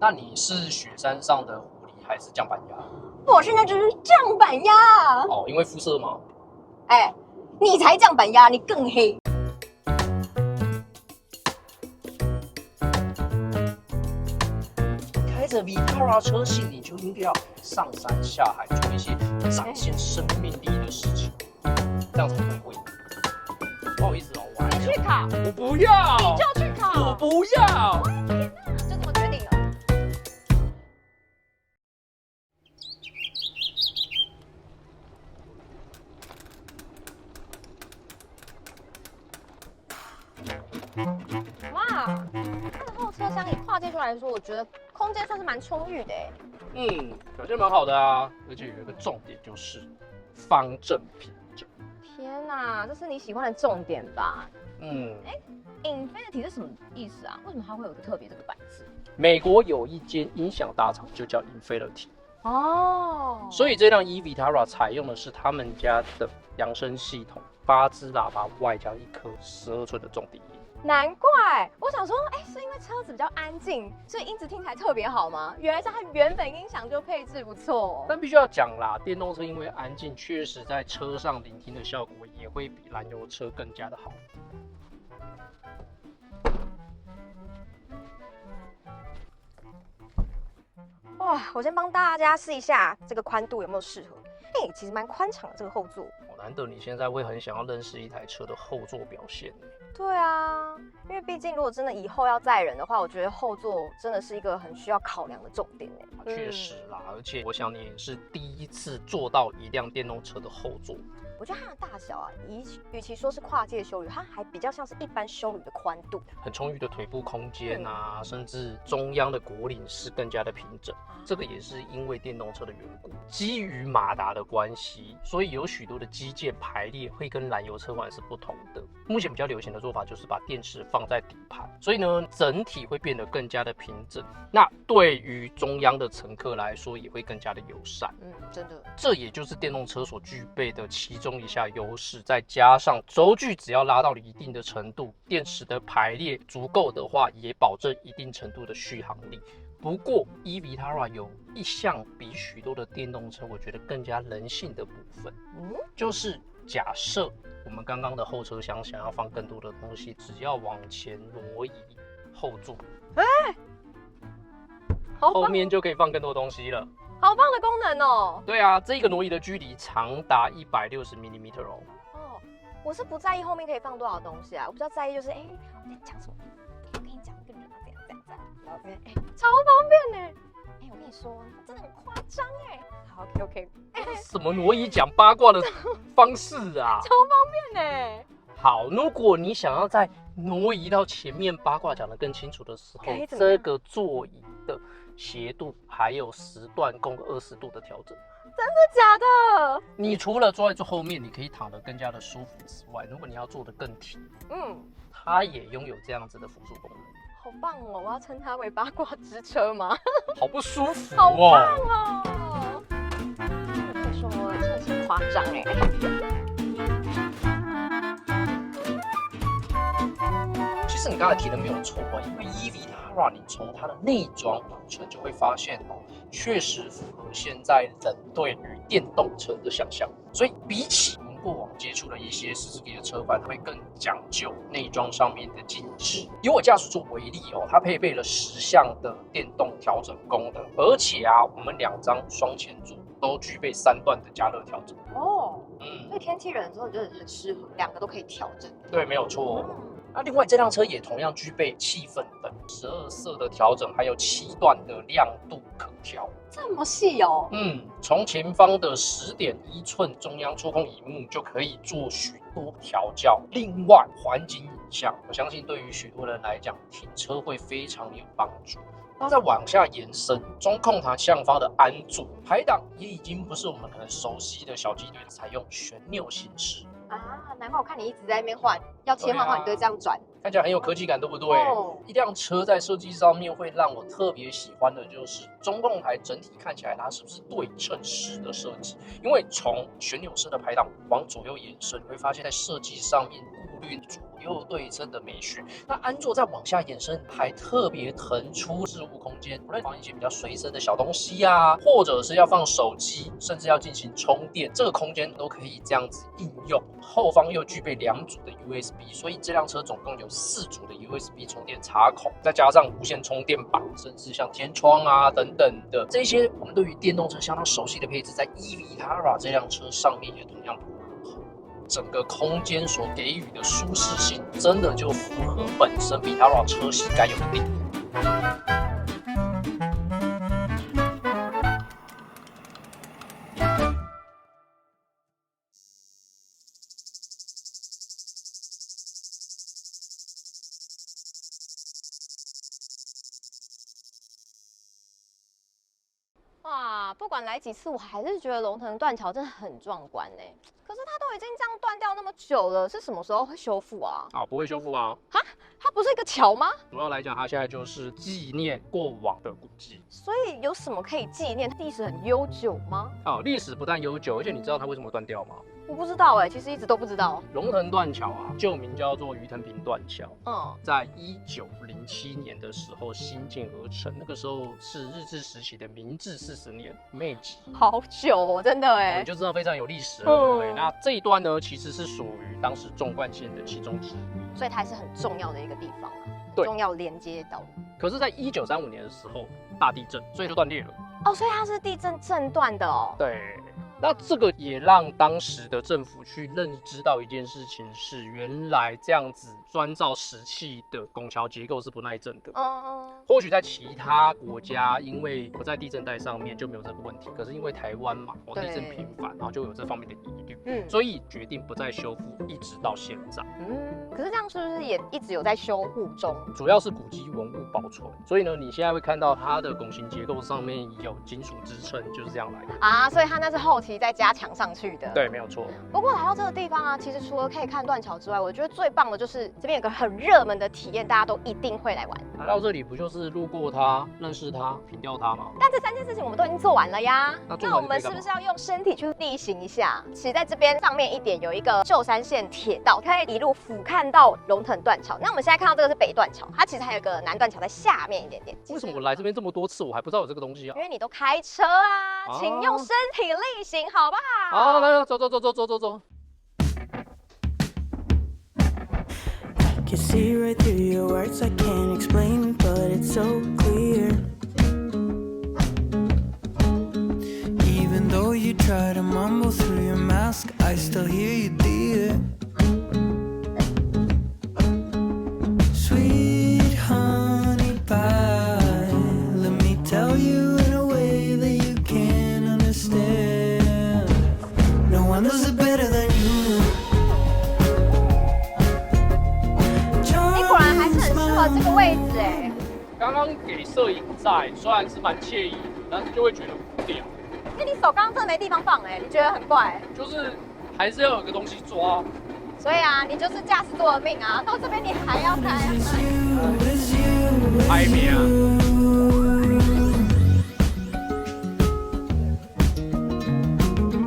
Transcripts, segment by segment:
那你是雪山上的狐狸還是降板鴨？我是那只降板鴨。哦，因为膚色吗？哎，你才降板鴨，你更黑。開着 Vitara 車型，你就應該要上山下海，做一些展現生命力的事情，這樣才對味。不好意思哦，我還你去考，我不要，你就去考，我不要。天哪，就这麼決定了。哇，它的后车厢以跨界就來說，我覺得空間算是蠻充裕的哎。表現蠻好的啊，而且有一個重點就是方正平整。天哪，這是你喜歡的重點吧？Infiniti 是什麼意思啊？為什麼它會有個特別這個版字？美國有一間音響大廠就叫 Infiniti 哦，所以這輛 e-Vitara 採用的是他們家的揚聲系統，8支喇叭外加一顆12寸的重低音。難怪我想說，是因為車子比較安靜，所以音質聽起來特別好嗎？原來是它原本音響就配置不錯。但必須要講啦，電動車因為安靜，確實在車上聆聽的效果也會比燃油車更加的好。哇，我先幫大家試一下這個寬度有沒有適合。其實蠻寬敞的這個後座。難得你現在會很想要認識一台車的後座表現。對啊，因為畢竟如果真的以後要載人的話，我覺得後座真的是一個很需要考量的重點。確實啦，而且我想你也是第一次坐到一輛電動車的後座。我覺得它的大小啊，與其說是跨界休旅，它還比較像是一般休旅的寬度，很充裕的腿部空間啊，甚至中央的果嶺是更加的平整。這個也是因為電動車的緣故，基於馬達的關係，所以有許多的機件排列會跟燃油車款是不同的。目前比較流行的做法就是把電池放在底盤，所以呢，整體會變得更加的平整。那對於中央的乘客來說，也會更加的友善。真的，這也就是電動車所具備的其中一項優勢。再加上軸距只要拉到了一定的程度，電池的排列足夠的話，也保證一定程度的續航力。不過 e-Vitara 有一項比許多的電動車我覺得更加人性的部分，就是假設我們剛剛的後車廂想要放更多的東西，只要往前挪移後座，後面就可以放更多東西了。好棒的功能哦！對啊，這個挪移的距離長達160 mm 哦。我是不在意後面可以放多少東西啊，我比較在意就是，我在講什麼？我跟你講一個人啊，這樣，然後這邊，超方便呢。我跟你說，真的很誇張哎。好 ，OK。什麼挪移講八卦的方式啊？超方便呢。好，如果你想要在挪移到前面八卦講得更清楚的時候，這個座椅的斜度還有10段共20度的調整。真的假的？你除了坐在最後面，你可以躺得更加的舒服之外，如果你要坐得更挺，它也擁有這樣子的輔助功能。好棒哦！我要稱它為八卦之車嗎？好不舒服好棒哦！可以說真的是誇張哎。其實你剛才提的沒有錯啊，因為 e-Vitara 你從它的內裝鋪陳就會發現確實符合現在人對於電動車的想象，所以比起我們過往接觸的一些濕式的車款，它會更講究內裝上面的精緻。以我駕駛座為例它配備了10項的電動調整功能，而且我們2張雙前座都具備3段的加熱調整。所以天氣冷的時候真的很適合，2個都可以調整。對，沒有錯。那另外這輛車也同樣具備氣氛燈、12色的調整，還有7段的亮度可調。這麼細哦？從前方的10.1寸中央觸控螢幕就可以做許多調校。另外環景影像，我相信對於許多人來講，停車會非常有幫助。那再往下延伸，中控台上方的安座排檔也已經不是我们可能熟悉的小雞腿，採用旋鈕形式。難怪我看你一直在那邊換，要切換你都會這樣轉，看起來很有科技感，對不對？一輛車在設計上面會讓我特別喜歡的就是中控台整體看起來它是不是對稱式的設計？因為從旋鈕式的排檔往左右延伸，你會發現在設計上面顧慮又有對稱的美學。那安卓再往下延伸，還特別騰出置物空間，不論放一些比較隨身的小東西啊，或者是要放手機，甚至要進行充電，這個空間都可以這樣子應用。後方又具備2組的 USB， 所以這輛車總共有4組的 USB 充電插孔，再加上無線充電板，甚至像天窗啊等等的這些，我們對於電動車相當熟悉的配置，在 eVitara 這輛車上面也同樣如何。整個空間所給予的舒適性，真的就符合本身 Vitara 車系該有的定義。哇，不管来幾次，我還是觉得龙腾斷橋真的很壯觀欸。可是它都已經這樣斷掉那麼久了，是什麼時候會修復啊？不會修復啊。哈，它不是一個橋嗎？主要來講，它現在就是紀念過往的古蹟。所以有什麼可以紀念？歷史很悠久嗎？歷史不但悠久，而且你知道它為什麼斷掉嗎？我不知道欸，其實一直都不知道。龍騰斷橋啊，舊名叫做魚藤坪斷橋。在1907年的時候興建而成，那個時候是日治時期的明治40年，明治。好久哦，真的欸。你就知道非常有歷史了。对，那這一段呢，其實是屬於当時纵貫線的其中之一，所以它還是很重要的一個地方啊。对，重要連接道路。可是，在1935年的時候大地震，所以就斷裂了。所以它是地震震斷的哦。对。那這個也讓當時的政府去認知到一件事情，是原來這樣子磚造石砌的拱橋結構是不耐震的。或許在其他國家，因為不在地震帶上面就沒有這個問題，可是因為台灣嘛，地震頻繁，然後就有這方面的疑慮，所以決定不再修復，一直到現在。可是這樣是不是也一直有在修護中？主要是古蹟文物保存，所以呢，你現在會看到它的拱形結構上面有金屬支撐，就是這樣來的啊。所以它那是後期再加強上去的。對，沒有錯。不過來到這個地方啊，其實除了可以看斷橋之外，我覺得最棒的就是這邊有個很熱門的體驗，大家都一定會來玩。來到這裡不就是路過它、認識它、品調它嗎？但這3件事情我們都已經做完了呀。那我們是不是要用身體去力行一下？其實在這邊上面一點有一個秀山線鐵道，可以一路俯瞰到龍騰斷橋。那我們現在看到這個是北斷橋，它其實還有一個南斷橋在下面一點點。為什麼我來這邊這麼多次，我還不知道有這個東西啊？因為你都開車啊，請用身體力行，好不好？好，來，走。Can see right through your words, I can't explain, but it's so clear. Even though you try to mumble through your mask, I still hear you, dear. Sweet honey pie, let me tell you in a way that you can't understand. No one does it better than you. 這個位置哎，剛剛給攝影在，雖然是蠻愜意的，但是就會覺得無聊。那你手剛剛真的沒地方放哎，你覺得很怪？就是還是要有個東西抓。所以啊，你就是駕駛座的命啊，到這邊你還要開。拍片啊！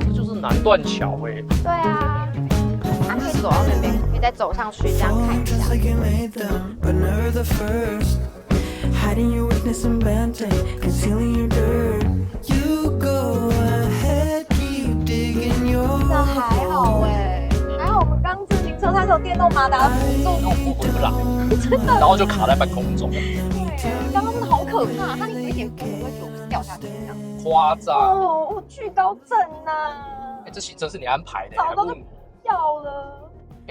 這就是南斷橋哎。對啊。可以走到那邊，可以再走上去，這樣看一下。那還好哎，還好我們剛自行車它是有電動馬達輔助，然後不回來，真的，然後就卡在半空中。對，剛剛真的好可怕，它你有一點可能會覺得掉下去這樣。誇張哦，我懼高症吶。這行程是你安排的，早都掉了。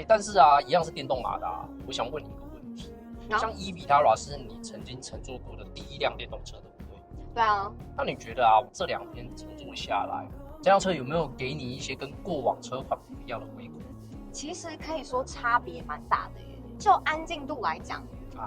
但是啊，一樣是電動馬達。我想問你一個問題，像 eVitara 是你曾經乘坐過的第一輛電動車，對不對？對啊。那你覺得啊，這2天乘坐下來，這輛車有沒有給你一些跟過往車款不一樣的回饋？其實可以說差別蠻大的耶。就安靜度來講，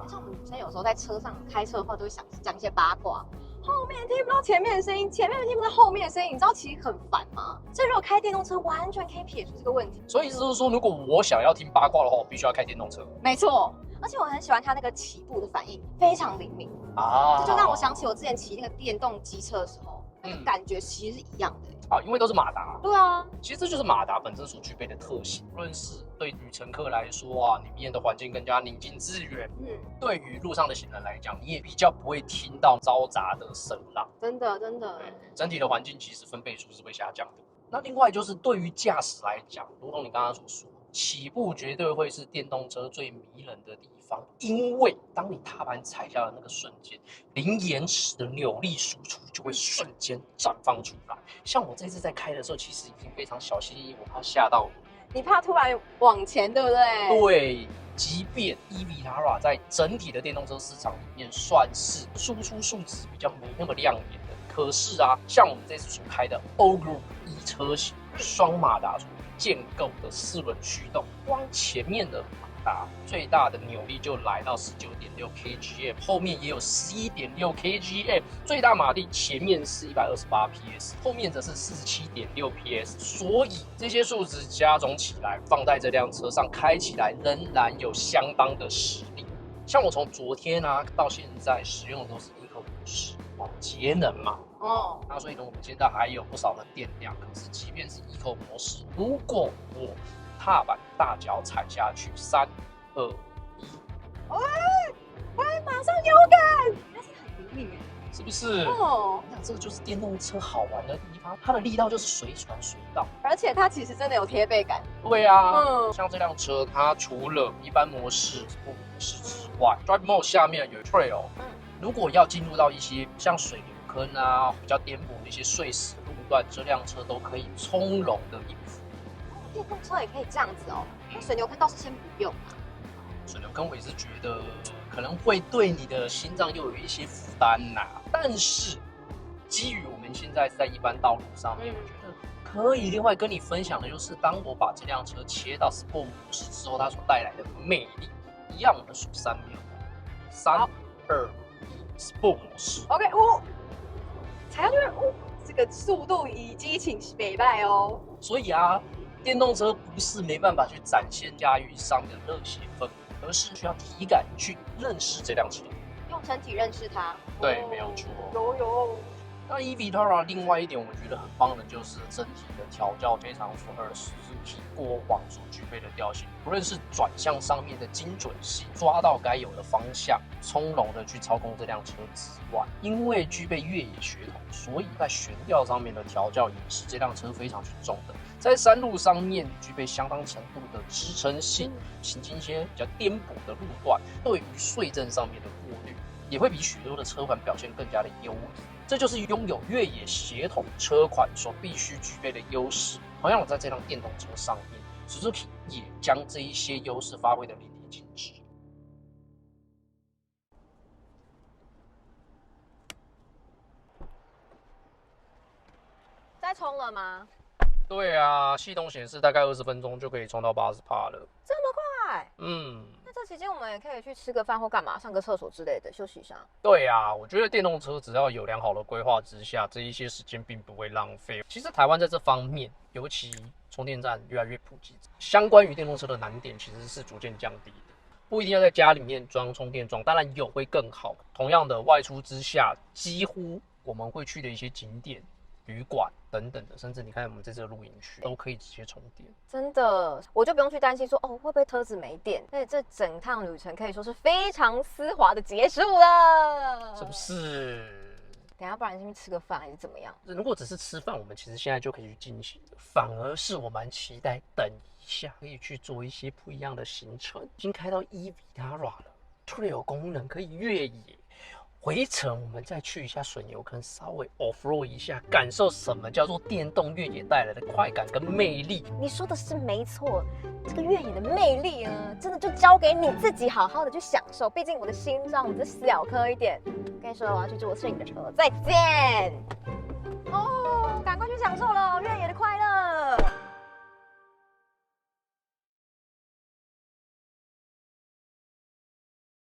像我們女生有時候在車上開車的話，都會想講一些八卦。後面聽不到前面的聲音，前面聽不到後面的聲音，你知道其實很煩嗎？所以如果開電動車，完全可以撇除這個問題。所以意思就是說，如果我想要聽八卦的話，我必須要開電動車。沒錯，而且我很喜歡它那個起步的反應，非常靈敏啊！這就讓我想起我之前騎那個電動機車的時候，那個感覺其實是一樣的。因為都是馬達。對啊，其實這就是馬達本身所具備的特性。無論是對於乘客來說啊，裡面的環境更加寧靜致遠。對於路上的行人來講，你也比較不會聽到嘈雜的聲浪。真的。對，整體的環境其實分貝數是會下降的。那另外就是對於駕駛來講，如同你剛剛所說，起步絕對會是電動車最迷人的地方，因為當你踏板踩下的那個瞬間，零延遲的扭力輸出就會瞬間綻放出來。像我這次在開的時候，其實已經非常小心翼翼，我怕嚇到你怕突然往前，對不對？對，即便 eVitara 在整體的電動車市場裡面算是輸出數值比較沒那麼亮眼的，可是啊，像我們這次所開的 O Group 1車型雙馬達建構的4輪驅動，光前面的馬達最大的扭力就來到19.6 kgm， 後面也有11.6 kgm， 最大馬力前面是128 PS， 後面則是47.6 PS， 所以這些數值加总起來，放在這輛車上開起來仍然有相當的實力。像我從昨天啊到現在使用的都是 Eco 模式，節能嘛。那所以呢，我们现在還有不少的電量。可是，即便是 Eco 模式，如果我踏板大腳踩下去，3、2、1，喂，馬上有感，它是很靈敏哎，是不是？那這個就是電動車好玩的地方，它的力道就是隨傳隨到，而且它其實真的有貼背感。對啊，像這輛車，它除了一般模式、Sport 模式之外，Drive Mode 下面有 Trail，如果要進入到一些像水流坑啊，比較顛簸的一些碎石路段，這輛車都可以從容的應付。電動車也可以這樣子哦，那水流坑倒是先不用。水流坑我也是覺得可能會對你的心臟又有一些負擔吶。但是基於我們現在在一般道路上面，我覺得可以另外跟你分享的就是，當我把這輛車切到 Sport 模式之後，它所帶來的魅力。一樣，我們數3秒，3、2、1 ，Sport 模式。OK， 踩下去，這個速度與激情北敗哦。所以啊，電動車不是沒辦法去展現駕馭上的熱血氛圍，而是需要體感去認識這輛車，用身體認識它。對，沒有錯。有。那 eVitara 另外一點我覺得很棒的就是整體的調教非常符合 Suzuki 過往所具備的調性，不論是轉向上面的精準性，抓到該有的方向，從容的去操控這輛車之外，因為具備越野血統，所以在懸吊上面的調教也是這輛車非常去重的。在山路上面具備相當程度的支撐性，行經一些比較顛簸的路段，對於碎震上面的過濾，也會比許多的車款表現更加的優異。這就是擁有越野血統車款所必須具備的優勢。同樣，在這輛電動車上面，Suzuki 也將這一些優勢發揮得淋漓盡致。在充了嗎？對啊，系統顯示大概20分鐘就可以充到80%了。這麼快？那這期間我們也可以去吃個飯或幹嘛，上個廁所之類的，休息一下。對啊，我覺得電動車只要有良好的規劃之下，這一些時間並不會浪費。其實台灣在這方面，尤其充電站越來越普及，相關於電動車的難點其實是逐漸降低的。不一定要在家裡面裝充電樁，當然有會更好。同樣的，外出之下，幾乎我們會去的一些景點、旅館等等的，甚至你看我們在這個露營區都可以直接充電。真的，我就不用去擔心說會不會車子沒電。所以這整趟旅程可以說是非常絲滑的結束了，是不是？等一下，不然先去吃個飯還是怎麼樣？如果只是吃飯，我們其實現在就可以去進行的，反而是我蠻期待等一下可以去做一些不一樣的行程。已經開到 eVitara 了，除了有功能可以越野。回程我們再去一下水牛坑，稍微 off-road 一下，感受什麼叫做電動越野帶來的快感跟魅力。你說的是沒錯，這個越野的魅力呢，真的就交給你自己好好的去享受。畢竟我的心臟比較小顆一點。跟你說，我要去坐攝影的車，再見。趕快去享受了越野的快樂。